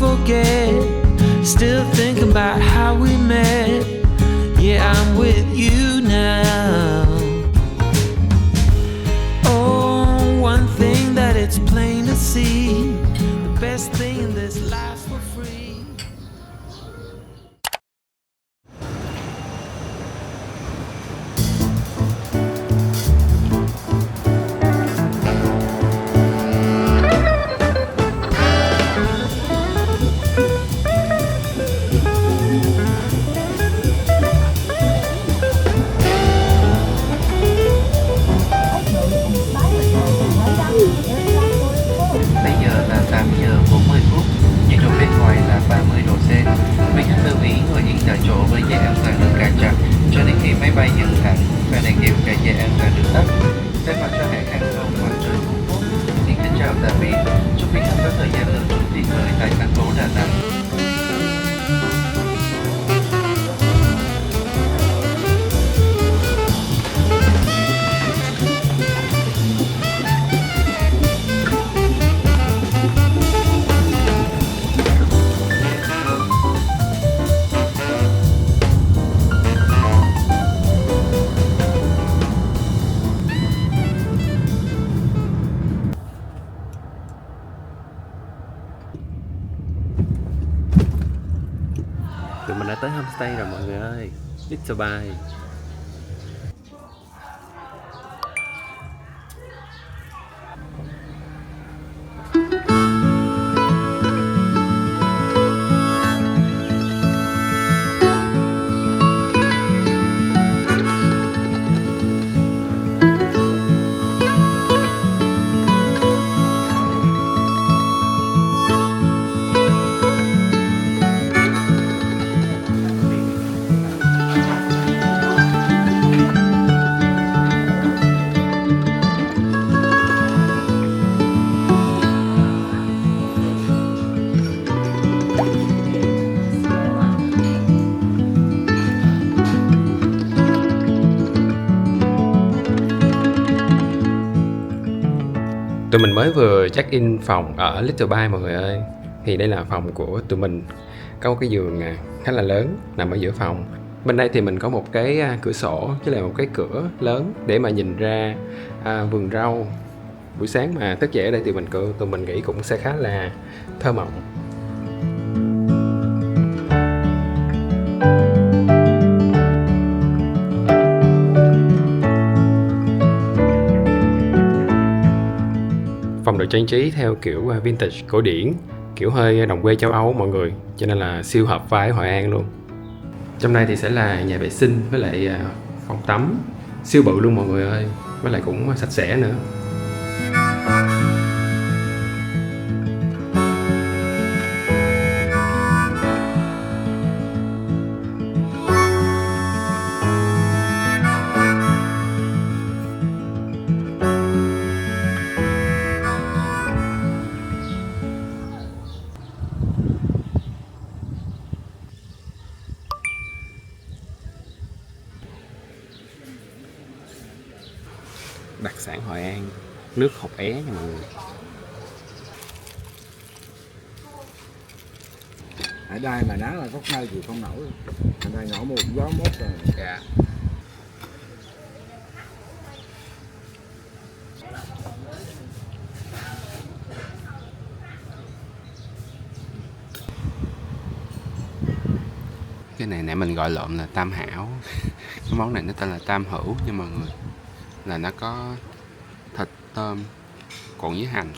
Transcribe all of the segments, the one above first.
forget. Still thinking about how we met. Yeah, I'm with you now. Oh, one thing that it's plain to see, the best thing in this life's for free. Bây giờ là 8 giờ 40 phút, nhiệt độ bên ngoài là 30 độ C. Quý khách lưu ý ngồi yên tại chỗ với dây an toàn được cài chặt cho đến khi máy bay dừng hẳn và đèn hiệu cài dây an toàn được tắt. Thay mặt cho hãng hàng không mặt trời Phú Quốc, xin kính chào tạm biệt. Chúc quý khách có thời gian lựa chọn tuyệt vời tại thành phố Đà Nẵng. Tụi mình đã tới homestay rồi mọi người ơi, Little Bay. Tụi mình mới vừa check in phòng ở Little Bay mọi người ơi. Thì đây là phòng của tụi mình. Có một cái giường khá là lớn nằm ở giữa phòng. Bên đây thì mình có một cái cửa sổ chứ là một cái cửa lớn để mà nhìn ra vườn rau. Buổi sáng mà thức dậy ở đây thì tụi mình nghĩ cũng sẽ khá là thơ mộng. Phòng được trang trí theo kiểu vintage cổ điển, kiểu hơi đồng quê châu Âu mọi người, cho nên là siêu hợp vai Hội An luôn. Trong đây thì sẽ là nhà vệ sinh với lại phòng tắm, siêu bự luôn mọi người ơi, với lại cũng sạch sẽ nữa. Đặc sản Hội An, nước hột é nha mọi người. Ở đây mà nắng là có nơi chịu không nổi. Ở đây nổi một gió mốt rồi. Dạ. Cái này nãy mình gọi lộn là tam hảo. Cái món này nó tên là tam hữu nha mọi người. Là nó có thịt, tôm cuộn với hành.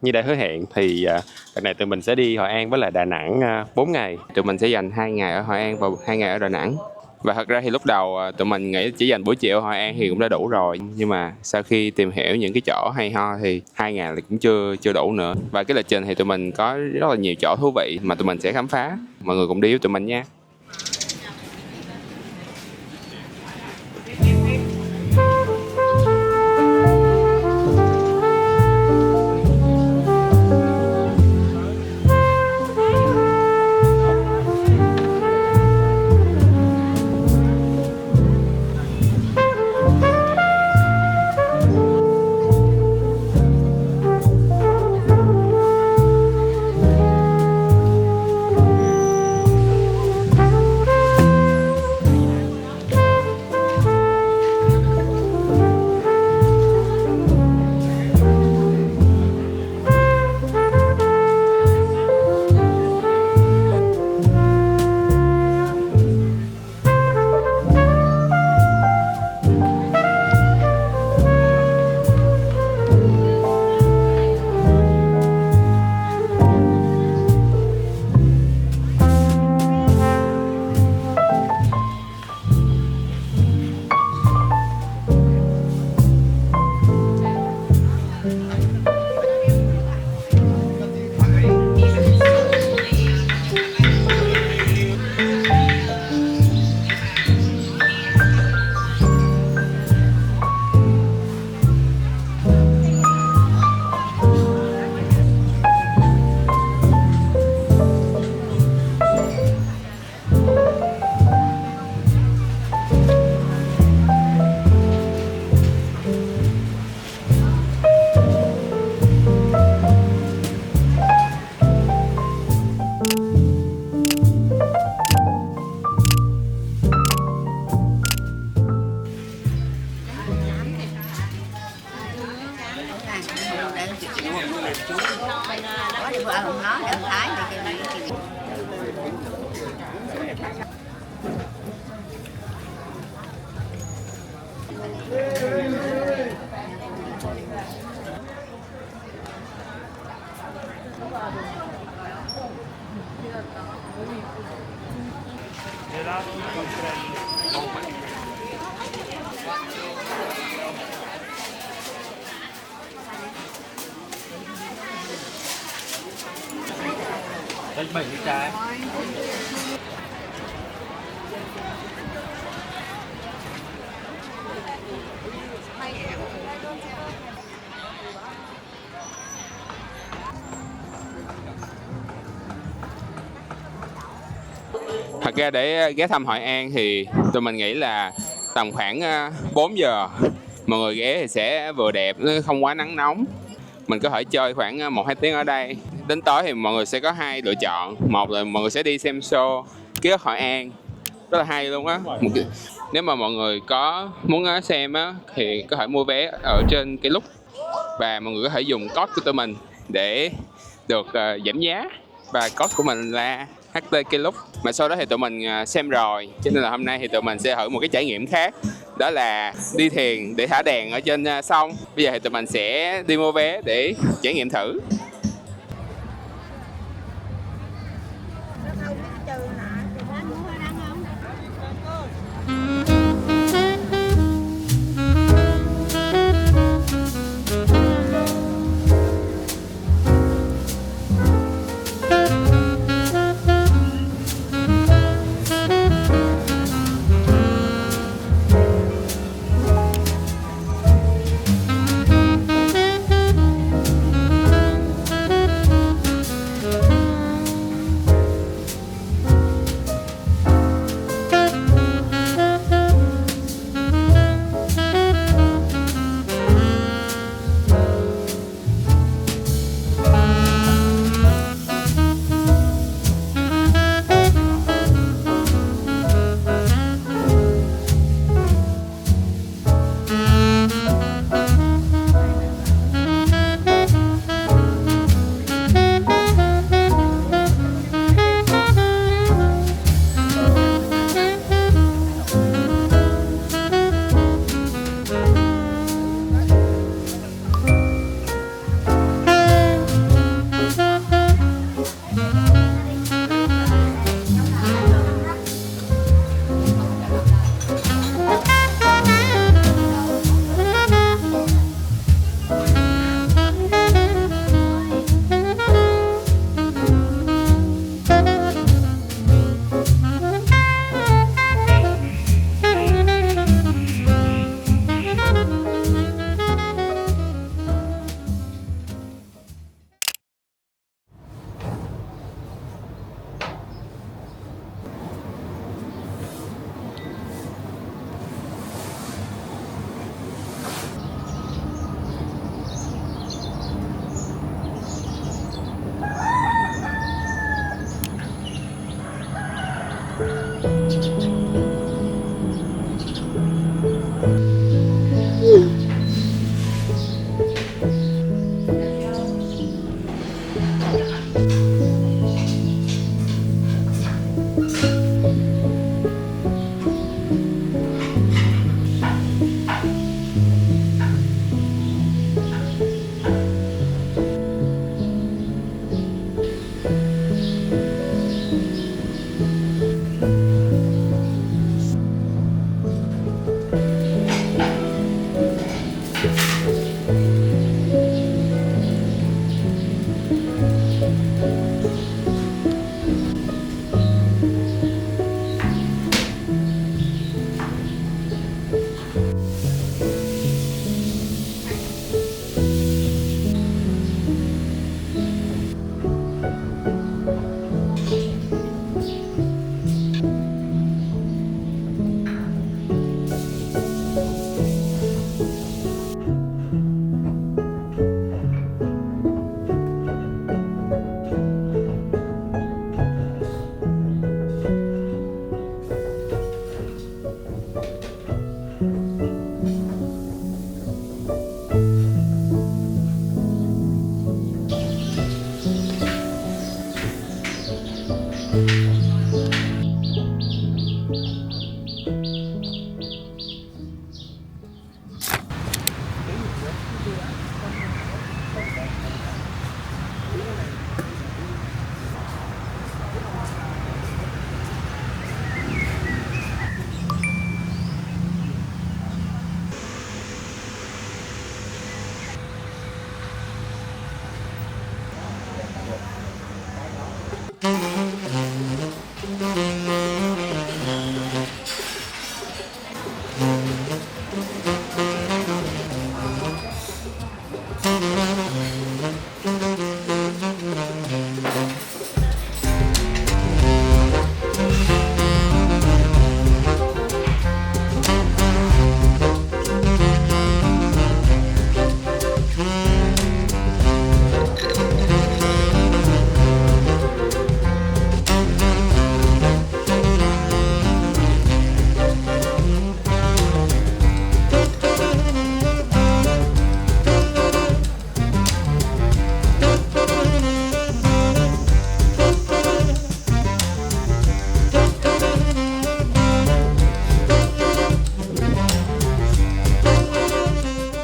Như đã hứa hẹn thì đợt này tụi mình sẽ đi Hội An với lại Đà Nẵng 4 ngày. Tụi mình sẽ dành 2 ngày ở Hội An và 2 ngày ở Đà Nẵng. Và thật ra thì lúc đầu tụi mình nghĩ chỉ dành buổi chiều ở Hội An thì cũng đã đủ rồi. Nhưng mà sau khi tìm hiểu những cái chỗ hay ho thì 2 ngày là cũng chưa đủ nữa. Và cái lịch trình thì tụi mình có rất là nhiều chỗ thú vị mà tụi mình sẽ khám phá. Mọi người cùng đi với tụi mình nha. Đây 7 cái. Thật ra để ghé thăm Hội An thì tụi mình nghĩ là tầm khoảng 4 giờ mọi người ghé thì sẽ vừa đẹp, không quá nắng nóng. Mình có thể chơi khoảng 1-2 tiếng ở đây. Đến tối thì mọi người sẽ có 2 lựa chọn. Một là mọi người sẽ đi xem show ký ức Hội An, rất là hay luôn á. Nếu mà mọi người có muốn xem á thì có thể mua vé ở trên cái lúc, và mọi người có thể dùng code của tụi mình để được giảm giá. Và code của mình là HTKLUB. Mà sau đó thì tụi mình xem rồi, cho nên là hôm nay thì tụi mình sẽ thử một cái trải nghiệm khác, đó là đi thuyền để thả đèn ở trên sông. Bây giờ thì tụi mình sẽ đi mua vé để trải nghiệm thử.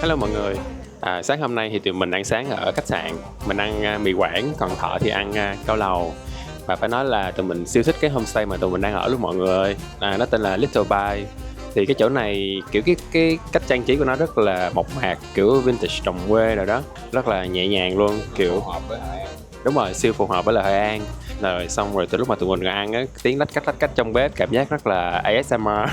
Hello mọi người. Sáng hôm nay thì tụi mình ăn sáng ở khách sạn. Mình ăn mì Quảng, còn Thọ thì ăn cao lầu. Và phải nói là tụi mình siêu thích cái homestay mà tụi mình đang ở luôn mọi người ơi. Nó tên là Little Bay. Thì cái chỗ này kiểu cái cách trang trí của nó rất là mộc mạc, kiểu vintage đồng quê rồi đó, rất là nhẹ nhàng luôn, kiểu hợp với Hội An. đúng rồi, siêu phù hợp với lại Hội An. Rồi xong rồi từ lúc mà tụi mình ăn á, tiếng lách cách trong bếp cảm giác rất là ASMR.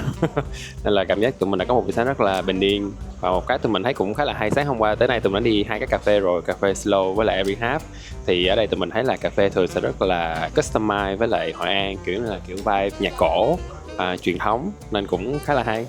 Nên là cảm giác tụi mình đã có một buổi sáng rất là bình yên. Và một cái tụi mình thấy cũng khá là hay, sáng hôm qua tới nay tụi mình đã đi 2 cái cà phê rồi, cà phê Slow với lại Every Half. Thì ở đây tụi mình thấy là cà phê thường sẽ rất là customize với lại Hội An, kiểu là kiểu vibe nhạc cổ, truyền thống, nên cũng khá là hay.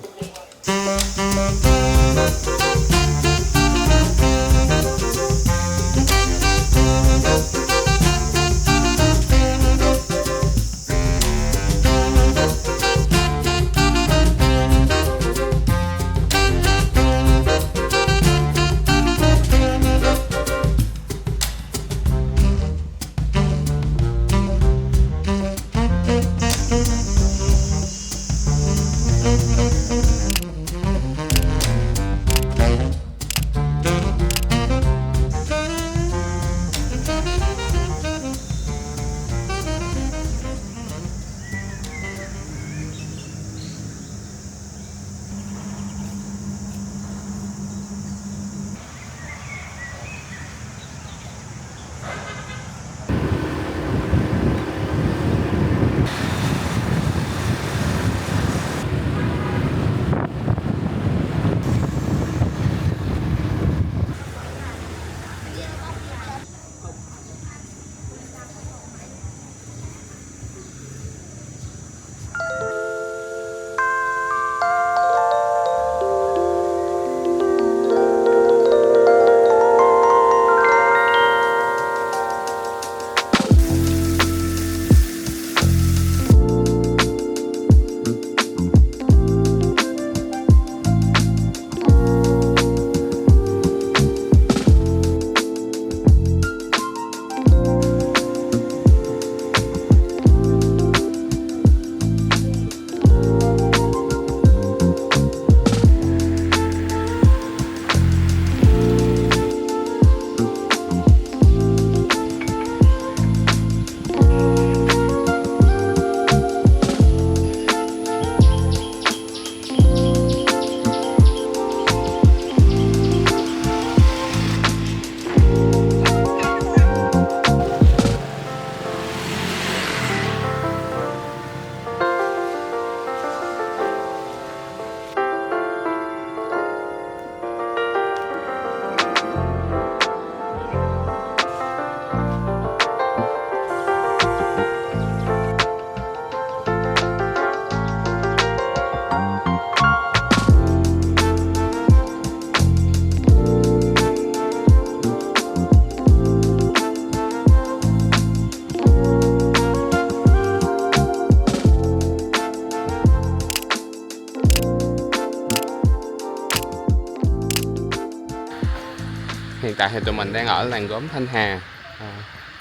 Hiện tại thì tụi mình đang ở làng gốm Thanh Hà,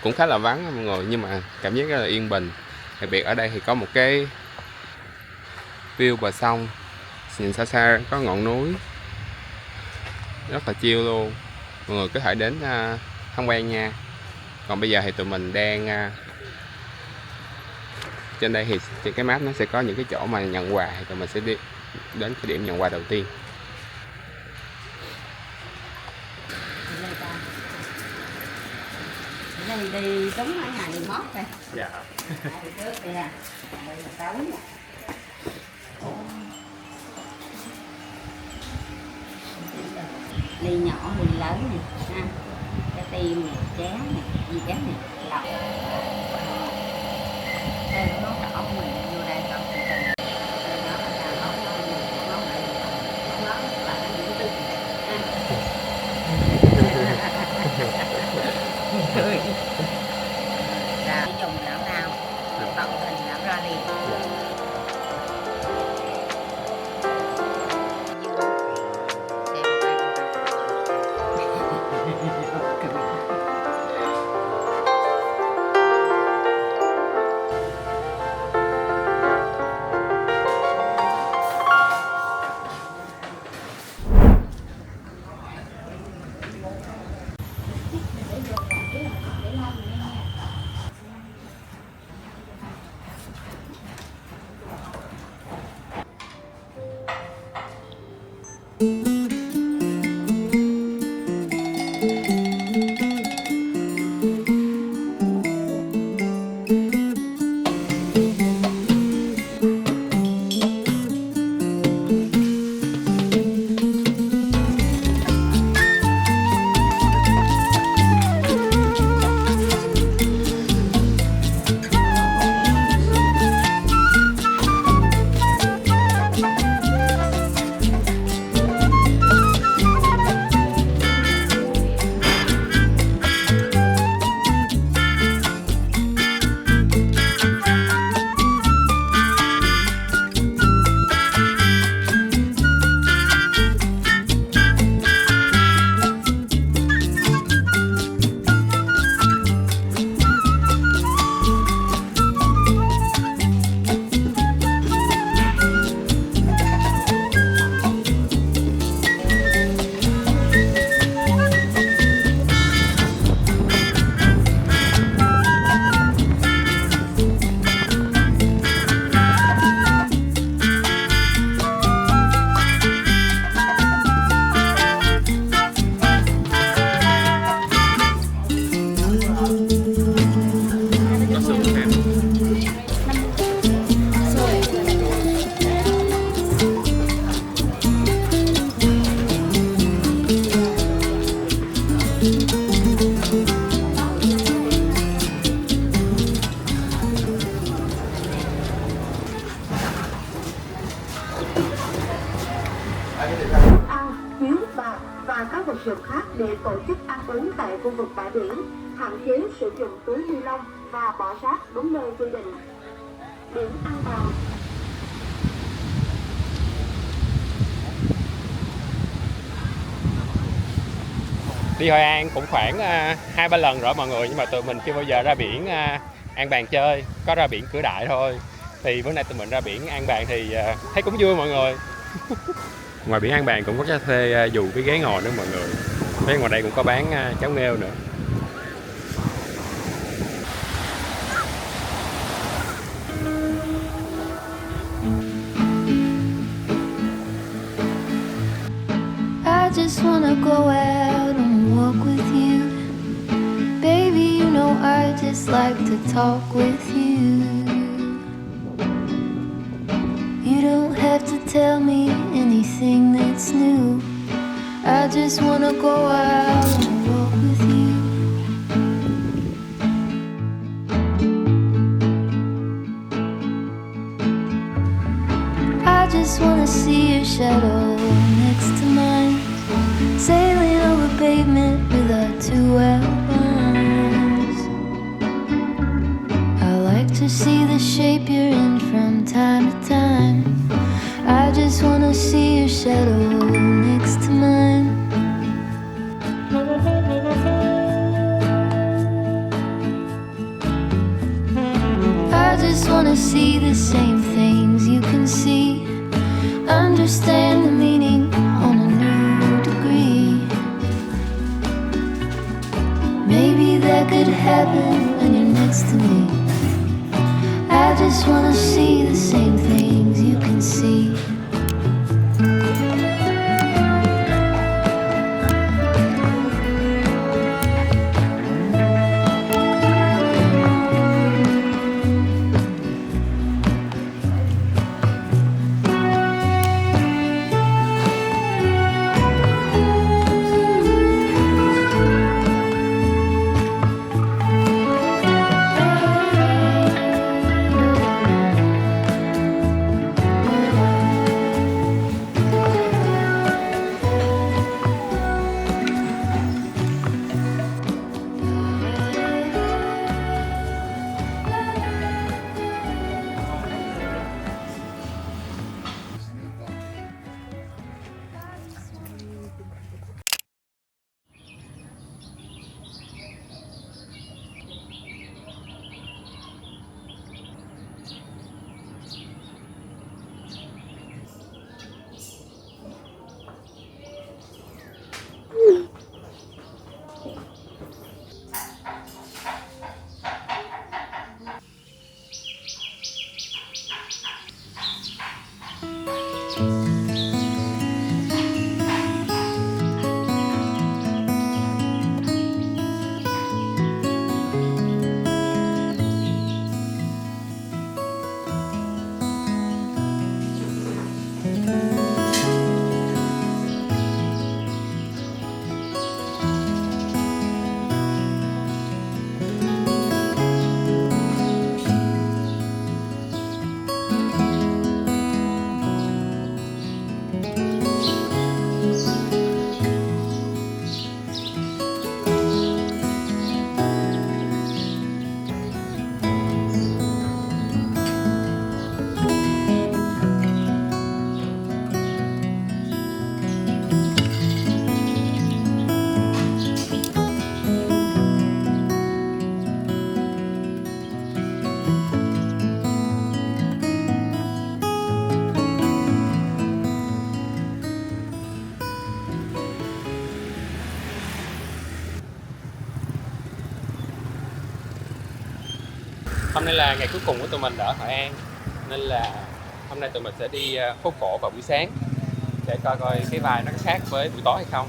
cũng khá là vắng mọi người, nhưng mà cảm giác rất là yên bình. Đặc biệt ở đây thì có một cái view bờ sông, nhìn xa xa có ngọn núi, rất là chill luôn. Mọi người có thể đến tham quan nha. Còn bây giờ thì tụi mình đang trên đây thì trên cái map nó sẽ có những cái chỗ mà nhận quà, thì tụi mình sẽ đi đến cái điểm nhận quà đầu tiên. Đi đúng ở nhà đi mót đây. Dạ. Đi trước đây nè. Đây là tối nè. Ly nhỏ ly lớn nè ha. Cái tim nè, chén nè, gì chén nè, lọc. Đây có món đỏ mình vô đây còn từ từ. Đây đó là món này, món này. Món là nó những tư. Cười. Rồi dùng não nào tận hình não ra đi. ăn, chiếu bạc và các vật dụng khác để tổ chức ăn uống tại khu vực bãi biển, hạn chế sử dụng túi ni lông và bỏ rác đúng nơi quy định. Điểm an toàn. Đi Hội An cũng khoảng 2-3 lần rồi mọi người, nhưng mà tụi mình chưa bao giờ ra biển An Bàng chơi, có ra biển Cửa Đại thôi. Thì bữa nay tụi mình ra biển An Bàng thì thấy cũng vui mọi người. Ngoài biển An Bàng cũng có cho thuê dù với ghế ngồi nữa mọi người. Phía ngoài đây cũng có bán cháo nghêu nữa. I just wanna go out and walk with you. Baby, you know I just like to talk with you. You don't have to tell me anything that's new. I just wanna go out and walk with you. I just wanna see your shadow next to mine, sailing over pavement with our two elbows. I like to see the shape you're in from time to time. I just wanna see your shadow next to mine. I just wanna see the same things you can see, understand the meaning on a new degree. Maybe that could happen when you're next to me. I just wanna see the same things you can see. Hôm nay là ngày cuối cùng của tụi mình ở Hội An, nên là hôm nay tụi mình sẽ đi phố cổ vào buổi sáng để coi coi cái vibe nó có khác với buổi tối hay không.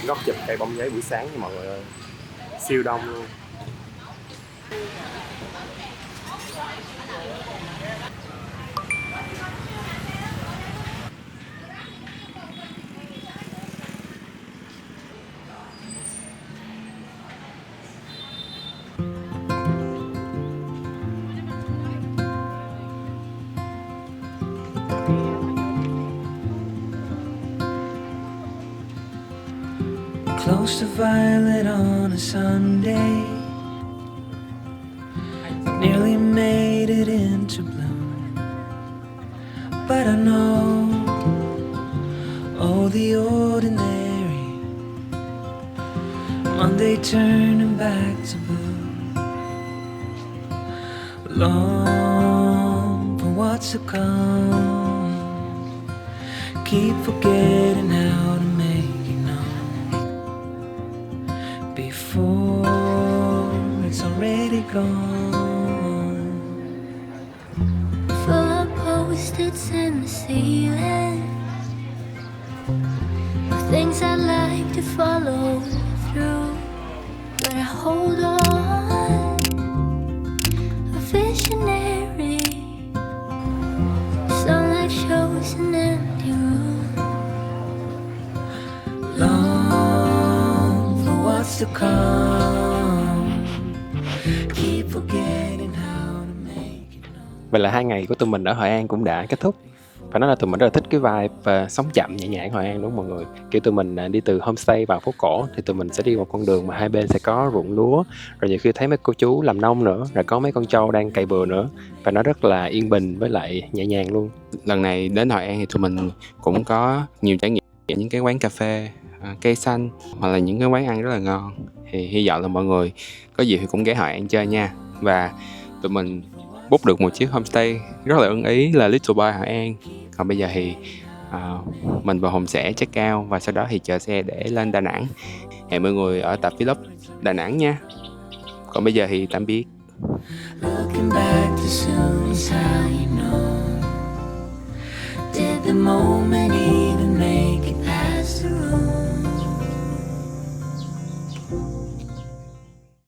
Góc chụp cây bông giấy buổi sáng nha mọi người ơi, siêu đông luôn. Close to violet on a Sunday, nearly made it into bloom, but I know, oh the ordinary, Monday turning back to blue, long for what's to come, keep forgetting how to make it known before it's already gone. Full of post-its in the ceiling, of things I like to follow through, but I hold on, a visionary. Sunlight shows an empty room, long for what's to come, keep forgetting how to make it known. Vậy là 2 ngày của tụi mình ở Hội An cũng đã kết thúc. Phải nói là tụi mình rất là thích cái vibe sống chậm nhẹ nhàng Hội An đúng không mọi người? Kiểu tụi mình đi từ homestay vào phố cổ thì tụi mình sẽ đi một con đường mà hai bên sẽ có ruộng lúa, rồi nhiều khi thấy mấy cô chú làm nông nữa, rồi có mấy con trâu đang cày bừa nữa, và nó rất là yên bình với lại nhẹ nhàng luôn. Lần này đến Hội An thì tụi mình cũng có nhiều trải nghiệm những cái quán cà phê, cây xanh, hoặc là những cái quán ăn rất là ngon. Thì hy vọng là mọi người có gì thì cũng ghé Hội An chơi nha. Và tụi mình book được một chiếc homestay rất là ưng ý là Little Bay Hội An. Còn bây giờ thì mình và Hùng sẽ check out và sau đó thì chờ xe để lên Đà Nẵng. Hẹn mọi người ở tập vlog Đà Nẵng nha. Còn bây giờ thì tạm biệt. Looking back too soon is how you know. Did the moment